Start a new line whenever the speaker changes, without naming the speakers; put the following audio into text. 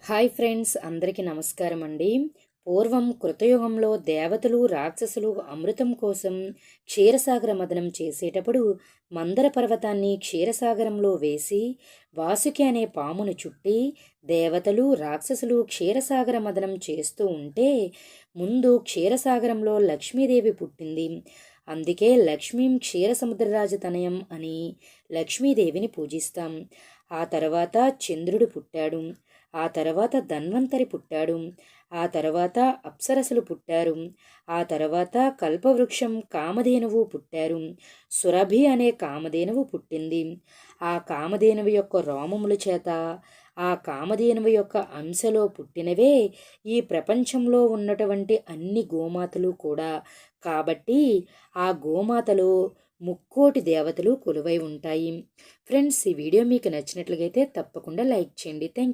Hi friends, అందరికీ నమస్కారం అండి. పూర్వం కృతయుగంలో దేవతలు రాక్షసులు అమృతం కోసం క్షీరసాగర మదనం చేసేటప్పుడు మందర పర్వతాన్ని క్షీరసాగరంలో వేసి వాసుకి అనే పామును చుట్టి దేవతలు రాక్షసులు క్షీరసాగర మదనం చేస్తూ ఉంటే ముందు క్షీరసాగరంలో లక్ష్మీదేవి పుట్టింది. అందుకే లక్ష్మీం క్షీరసముద్రరాజ తనయం అని లక్ష్మీదేవిని పూజిస్తాం. ఆ తర్వాత చంద్రుడు పుట్టాడు. ఆ తర్వాత ధన్వంతరి పుట్టాడు. ఆ తర్వాత అప్సరసలు పుట్టారు. ఆ తర్వాత కల్పవృక్షం కామధేనువు పుట్టారు. సురభి అనే కామధేనువు పుట్టింది. ఆ కామధేనువు యొక్క రోమముల చేత ఆ కామధేనువు యొక్క అంశలో పుట్టినవే ఈ ప్రపంచంలో ఉన్నటువంటి అన్ని గోమాతలు కూడా. కాబట్టి ఆ గోమాతలో ముక్కోటి దేవతలు కొలువై ఉంటాయి. ఫ్రెండ్స్, ఈ వీడియో మీకు నచ్చినట్లయితే తప్పకుండా లైక్ చేయండి. థ్యాంక్